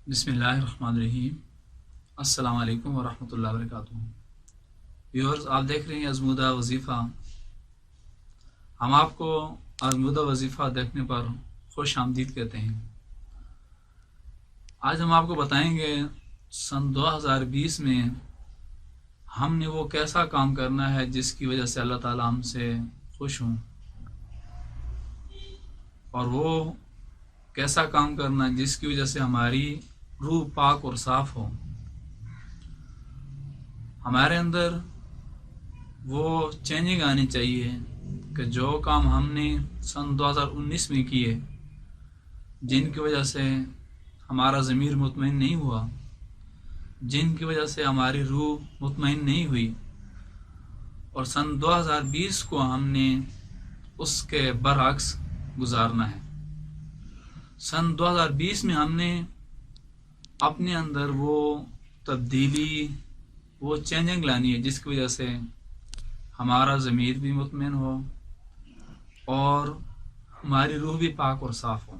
بسم اللہ الرحمن الرحیم۔ السلام علیکم ورحمۃ اللہ وبرکاتہ۔ ویورز، آپ دیکھ رہے ہیں آزمودہ وظیفہ۔ ہم آپ کو آزمودہ وظیفہ دیکھنے پر خوش آمدید کہتے ہیں۔ آج ہم آپ کو بتائیں گے سن 2020 میں ہم نے وہ کیسا کام کرنا ہے جس کی وجہ سے اللہ تعالیٰ ہم سے خوش ہوں، اور وہ کیسا کام کرنا ہے جس کی وجہ سے ہماری روح پاک اور صاف ہو، ہمارے اندر وہ چینجنگ آنی چاہیے کہ جو کام ہم نے سن 2019 میں کیے، جن کی وجہ سے ہمارا ضمیر مطمئن نہیں ہوا، جن کی وجہ سے ہماری روح مطمئن نہیں ہوئی، اور سن 2020 کو ہم نے اس کے برعکس گزارنا ہے۔ سن 2020 میں ہم نے اپنے اندر وہ تبدیلی، وہ چینجنگ لانی ہے جس کی وجہ سے ہمارا ضمیر بھی مطمئن ہو اور ہماری روح بھی پاک اور صاف ہو۔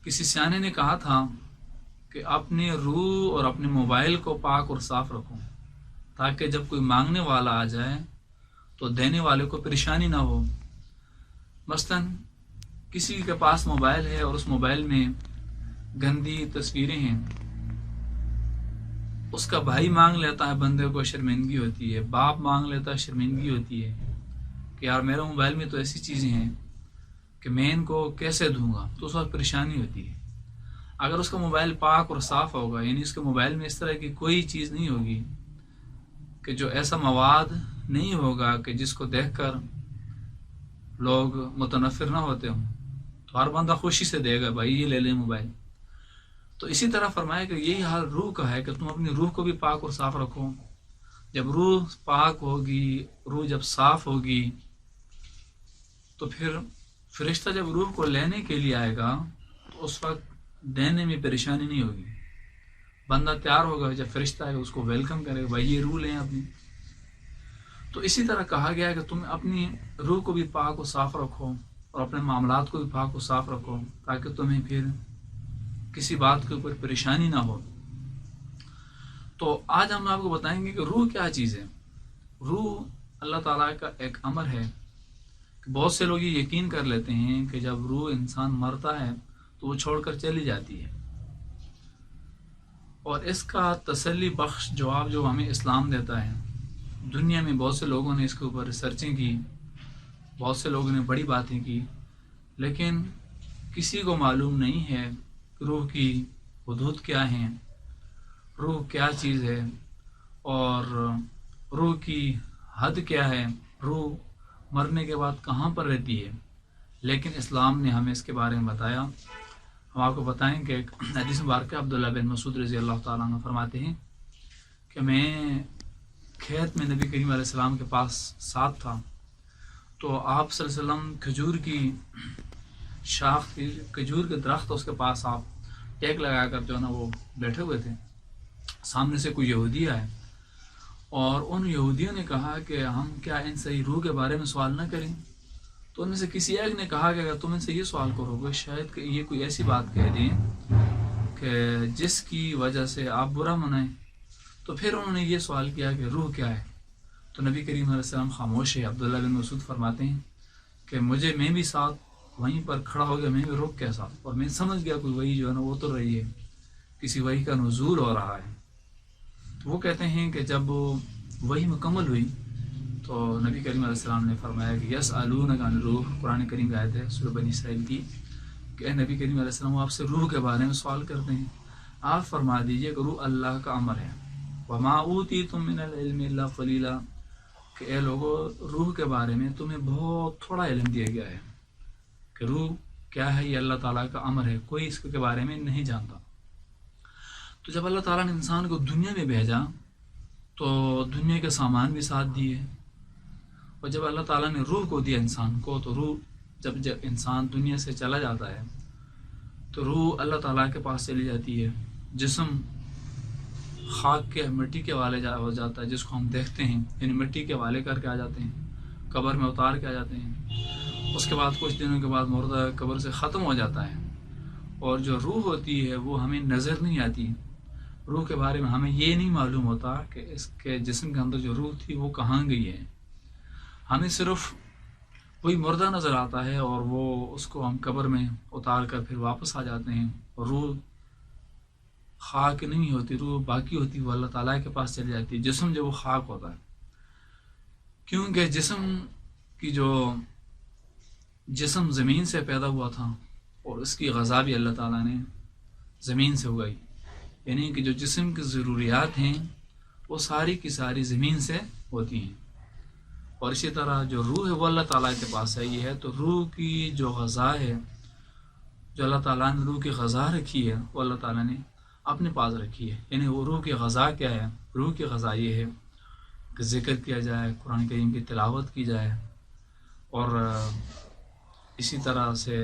کسی سیانے نے کہا تھا کہ اپنی روح اور اپنے موبائل کو پاک اور صاف رکھو، تاکہ جب کوئی مانگنے والا آ جائے تو دینے والے کو پریشانی نہ ہو۔ مثلاً کسی کے پاس موبائل ہے اور اس موبائل میں گندی تصویریں ہیں، اس کا بھائی مانگ لیتا ہے، بندے کو شرمندگی ہوتی ہے، باپ مانگ لیتا ہے، شرمندگی ہوتی ہے کہ یار میرے موبائل میں تو ایسی چیزیں ہیں کہ میں ان کو کیسے دوں گا، تو اس وقت پریشانی ہوتی ہے۔ اگر اس کا موبائل پاک اور صاف ہوگا، یعنی اس کے موبائل میں اس طرح کی کوئی چیز نہیں ہوگی، کہ جو ایسا مواد نہیں ہوگا کہ جس کو دیکھ کر لوگ متنفر نہ ہوتے ہوں، تو ہر بندہ خوشی سے دے گا بھائی یہ لے لیں موبائل۔ تو اسی طرح فرمایا کہ یہی حال روح کا ہے کہ تم اپنی روح کو بھی پاک اور صاف رکھو۔ جب روح پاک ہوگی، روح جب صاف ہوگی، تو پھر فرشتہ جب روح کو لینے کے لیے آئے گا تو اس وقت دینے میں پریشانی نہیں ہوگی۔ بندہ تیار ہوگا، جب فرشتہ آئے گا اس کو ویلکم کرے گا، بھائی یہ روح لیں اپنی۔ تو اسی طرح کہا گیا ہے کہ تم اپنی روح کو بھی پاک و صاف رکھو اور اپنے معاملات کو بھی پاک و صاف رکھو، تاکہ تمہیں پھر کسی بات کے اوپر پریشانی نہ ہو۔ تو آج ہم آپ کو بتائیں گے کہ روح کیا چیز ہے۔ روح اللہ تعالیٰ کا ایک امر ہے کہ بہت سے لوگ یہ یقین کر لیتے ہیں کہ جب روح انسان مرتا ہے تو وہ چھوڑ کر چلی جاتی ہے، اور اس کا تسلی بخش جواب جو ہمیں اسلام دیتا ہے، دنیا میں بہت سے لوگوں نے اس کے اوپر ریسرچیں کی، بہت سے لوگوں نے بڑی باتیں کی، لیکن کسی کو معلوم نہیں ہے کہ روح کی حدود کیا ہیں، روح کیا چیز ہے، اور روح کی حد کیا ہے، روح مرنے کے بعد کہاں پر رہتی ہے۔ لیکن اسلام نے ہمیں اس کے بارے میں بتایا۔ ہم آپ کو بتائیں کہ ایک حدیث مبارکہ عبداللہ بن مسعود رضی اللہ تعالیٰ عنہ فرماتے ہیں کہ میں کھیت میں نبی کریم علیہ السلام کے پاس ساتھ تھا، تو آپ صلی اللہ علیہ وسلم کھجور کی شاخ، کھجور کے درخت اس کے پاس آپ ٹیک لگا کر جو ہے نا وہ بیٹھے ہوئے تھے۔ سامنے سے کوئی یہودی آئے اور ان یہودیوں نے کہا کہ ہم کیا ان سے روح کے بارے میں سوال نہ کریں؟ تو ان میں سے کسی ایک نے کہا کہ اگر تم ان سے یہ سوال کرو گے شاید کہ یہ کوئی ایسی بات کہہ دیں کہ جس کی وجہ سے آپ برا منائیں۔ تو پھر انہوں نے یہ سوال کیا کہ روح کیا ہے؟ تو نبی کریم علیہ السلام خاموش ہے۔ عبداللہ بن مسعود فرماتے ہیں کہ میں بھی ساتھ وہیں پر کھڑا ہو گیا، میں بھی رک کے ساتھ، اور میں سمجھ گیا کوئی وحی جو ہے نا وہ اتر رہی ہے، کسی وحی کا نزول ہو رہا ہے۔ تو وہ کہتے ہیں کہ جب وحی مکمل ہوئی تو نبی کریم علیہ السلام نے فرمایا کہ یسألونک عن الروح، قرآن کریم کی آیت ہے سورہ بنی اسرائیل کی، کہ اے نبی کریم علیہ السلام آپ سے روح کے بارے میں سوال کرتے ہیں، آپ فرما دیجئے کہ روح اللہ کا امر ہے۔ وما اوتیتم من العلم الا قلیلا، کہ اے لوگو روح کے بارے میں تمہیں بہت تھوڑا علم دیا گیا ہے، کہ روح کیا ہے یہ اللہ تعالیٰ کا امر ہے، کوئی اس کے بارے میں نہیں جانتا۔ تو جب اللہ تعالیٰ نے انسان کو دنیا میں بھیجا تو دنیا کے سامان بھی ساتھ دیے، اور جب اللہ تعالیٰ نے روح کو دیا انسان کو، تو روح جب انسان دنیا سے چلا جاتا ہے تو روح اللہ تعالیٰ کے پاس چلی جاتی ہے۔ جسم خاک کے مٹی کے حوالے ہو جاتا ہے، جس کو ہم دیکھتے ہیں، یعنی مٹی کے حوالے کر کے آ جاتے ہیں، قبر میں اتار کے آ جاتے ہیں، اس کے بعد کچھ دنوں کے بعد مردہ قبر سے ختم ہو جاتا ہے، اور جو روح ہوتی ہے وہ ہمیں نظر نہیں آتی۔ روح کے بارے میں ہمیں یہ نہیں معلوم ہوتا کہ اس کے جسم کے اندر جو روح تھی وہ کہاں گئی ہے۔ ہمیں صرف وہی مردہ نظر آتا ہے، اور وہ اس کو ہم قبر میں اتار کر پھر واپس آ جاتے ہیں، اور روح خاک نہیں ہوتی، روح باقی ہوتی، وہ اللہ تعالیٰ کے پاس چلی جاتی ہے۔ جسم جو وہ خاک ہوتا ہے، کیونکہ جسم زمین سے پیدا ہوا تھا، اور اس کی غذا بھی اللہ تعالیٰ نے زمین سے اگائی، یعنی کہ جو جسم کی ضروریات ہیں وہ ساری کی ساری زمین سے ہوتی ہیں۔ اور اسی طرح جو روح ہے وہ اللہ تعالیٰ کے پاس ہے۔ یہ ہے تو روح کی جو غذا ہے، جو اللہ تعالیٰ نے روح کی غذا رکھی ہے، وہ اللہ تعالیٰ نے اپنے پاس رکھی ہے۔ یعنی وہ روح کی غذا کیا ہے؟ روح کی غذا یہ ہے کہ ذکر کیا جائے، قرآن کریم کی تلاوت کی جائے، اور اسی طرح سے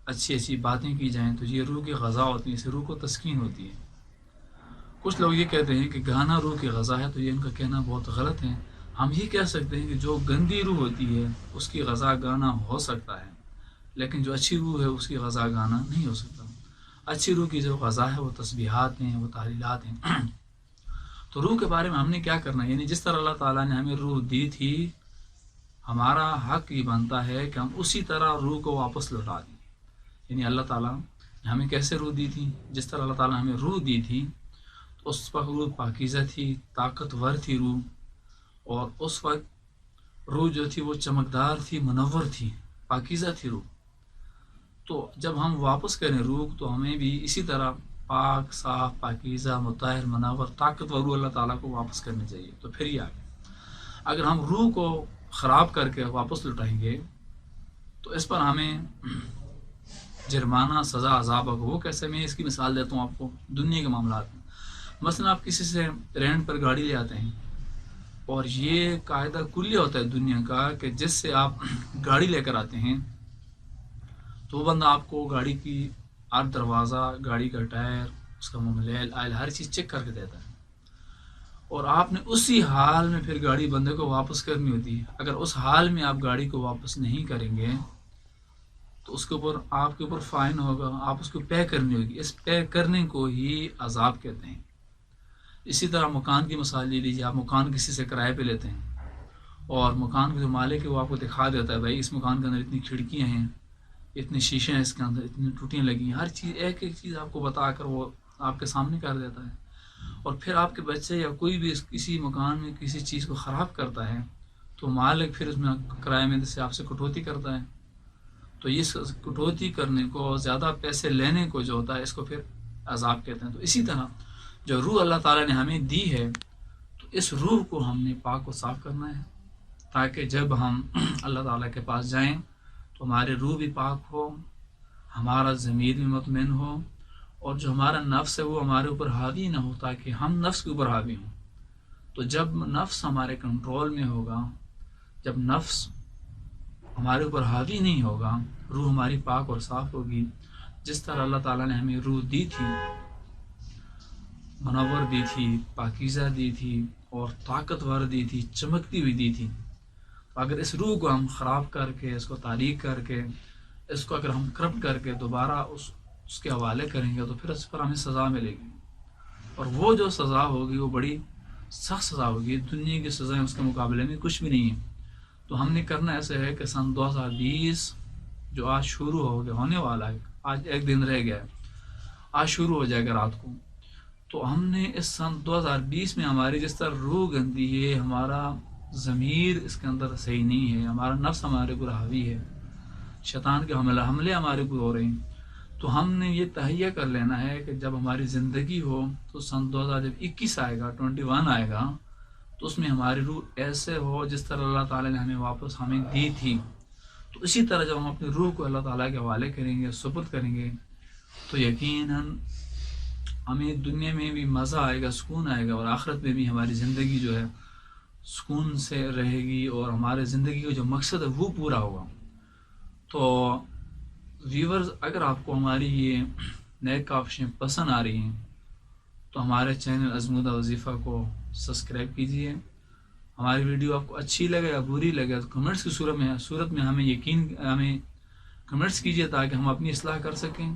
اچھی اچھی باتیں کی جائیں، تو یہ روح کی غذا ہوتی ہے، اس سے روح کو تسکین ہوتی ہے۔ کچھ لوگ یہ کہتے ہیں کہ گانا روح کی غذا ہے، تو یہ ان کا کہنا بہت غلط ہے۔ ہم یہ کہہ سکتے ہیں کہ جو گندی روح ہوتی ہے اس کی غذا گانا ہو سکتا ہے، لیکن جو اچھی روح ہے اس کی غذا گانا نہیں ہو سکتا۔ اچھی روح کی جو غذا ہے وہ تسبیحات ہیں، وہ تحلیلات ہیں۔ تو روح کے بارے میں ہم نے کیا کرنا ہے؟ یعنی جس طرح اللہ تعالیٰ نے ہمیں روح دی تھی، ہمارا حق یہ بنتا ہے کہ ہم اسی طرح روح کو واپس لوٹا دیں۔ یعنی اللہ تعالیٰ نے ہمیں کیسے روح دی تھی؟ جس طرح اللہ تعالیٰ نے ہمیں روح دی تھی تو اس وقت روح پاکیزہ تھی، طاقتور تھی روح، اور اس وقت روح جو تھی وہ چمکدار تھی، منور تھی، پاکیزہ تھی روح۔ تو جب ہم واپس کریں روح تو ہمیں بھی اسی طرح پاک، صاف، پاکیزہ، مطہر، منور، طاقتور روح اللہ تعالیٰ کو واپس کرنی چاہیے۔ تو پھر یہ آگے اگر ہم روح کو خراب کر کے واپس لٹائیں گے تو اس پر ہمیں جرمانہ، سزا، عذاب ہوگا۔ وہ کیسے؟ میں اس کی مثال دیتا ہوں آپ کو دنیا کے معاملات میں۔ مثلا آپ کسی سے رینٹ پر گاڑی لے آتے ہیں، اور یہ قاعدہ کلی ہوتا ہے دنیا کا کہ جس سے آپ گاڑی لے کر آتے ہیں تو وہ بندہ آپ کو گاڑی کی ہر دروازہ، گاڑی کا ٹائر، اس کا موبائل، آئل، ہر چیز چیک کر کے دیتا ہے، اور آپ نے اسی حال میں پھر گاڑی بندے کو واپس کرنی ہوتی ہے۔ اگر اس حال میں آپ گاڑی کو واپس نہیں کریں گے تو اس کے اوپر آپ کے اوپر فائن ہوگا، آپ اس کو پے کرنی ہوگی۔ اس پے کرنے کو ہی عذاب کہتے ہیں۔ اسی طرح مکان کی مثال لے لیجیے، آپ مکان کسی سے کرائے پہ لیتے ہیں، اور مکان کے جو مالک ہے وہ آپ کو دکھا دیتا ہے بھائی اس مکان کے اندر اتنی کھڑکیاں ہیں، اتنے شیشے ہیں اس کے اندر، اتنی ٹوٹیاں لگی ہیں، ہر چیز ایک ایک چیز آپ کو بتا کر وہ آپ کے سامنے کر دیتا ہے۔ اور پھر آپ کے بچے یا کوئی بھی کسی مکان میں کسی چیز کو خراب کرتا ہے تو مالک پھر اس میں کرائے میں سے آپ سے کٹوتی کرتا ہے۔ تو اس کٹوتی کرنے کو، زیادہ پیسے لینے کو جو ہوتا ہے، اس کو پھر عذاب کہتے ہیں۔ تو اسی طرح جو روح اللہ تعالیٰ نے ہمیں دی ہے تو اس روح کو ہم نے پاک و صاف کرنا ہے، تاکہ جب ہم اللہ تعالیٰ کے پاس جائیں تو ہمارے روح بھی پاک ہو، ہمارا ضمیر بھی مطمئن ہو، اور جو ہمارا نفس ہے وہ ہمارے اوپر حاوی نہ ہو، تاکہ ہم نفس کے اوپر حاوی ہوں۔ تو جب نفس ہمارے کنٹرول میں ہوگا، جب نفس ہمارے اوپر حاوی نہیں ہوگا، روح ہماری پاک اور صاف ہوگی۔ جس طرح اللہ تعالیٰ نے ہمیں روح دی تھی، منور دی تھی، پاکیزہ دی تھی، اور طاقتور دی تھی، چمکتی ہوئی دی تھی، اگر اس روح کو ہم خراب کر کے، اس کو تاریک کر کے، اس کو اگر ہم کرپٹ کر کے دوبارہ اس کے حوالے کریں گے تو پھر اس پر ہمیں سزا ملے گی، اور وہ جو سزا ہوگی وہ بڑی سخت سزا ہوگی۔ دنیا کی سزائیں اس کے مقابلے میں کچھ بھی نہیں ہیں۔ تو ہم نے کرنا ایسے ہے کہ سن 2020 جو آج شروع ہونے والا ہے، آج ایک دن رہ گیا ہے، آج شروع ہو جائے گا رات کو، تو ہم نے اس سن 2020 میں ہماری جس طرح روح گندی ہے، ہمارا ضمیر اس کے اندر صحیح نہیں ہے، ہمارا نفس ہمارے اوپر حاوی ہے، شیطان کے حملے ہمارے اوپر ہو رہے ہیں، تو ہم نے یہ تہیہ کر لینا ہے کہ جب ہماری زندگی ہو تو سن 2021 آئے گا، 21 آئے گا، تو اس میں ہماری روح ایسے ہو جس طرح اللہ تعالیٰ نے ہمیں واپس دی تھی۔ تو اسی طرح جب ہم اپنی روح کو اللہ تعالیٰ کے حوالے کریں گے، سپرد کریں گے، تو یقیناً ہمیں دنیا میں بھی مزہ آئے گا، سکون آئے گا، اور آخرت میں بھی ہماری زندگی جو ہے سکون سے رہے گی، اور ہمارے زندگی کا جو مقصد ہے وہ پورا ہوگا۔ تو ویورز، اگر آپ کو ہماری یہ نئے کاوشیں پسند آ رہی ہیں تو ہمارے چینل ازمودہ وظیفہ کو سبسکرائب کیجئے، ہماری ویڈیو آپ کو اچھی لگے یا بری لگے تو کمنٹس کی صورت میں ہمیں کمنٹس کیجیے تاکہ ہم اپنی اصلاح کر سکیں،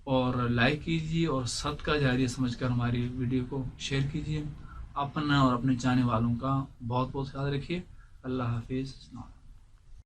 اور لائک کیجیے اور صدقہ جاریہ سمجھ کر ہماری ویڈیو کو شیئر کیجیے۔ اپنا اور اپنے چاہنے والوں کا بہت بہت خیال رکھیے۔ اللہ حافظ۔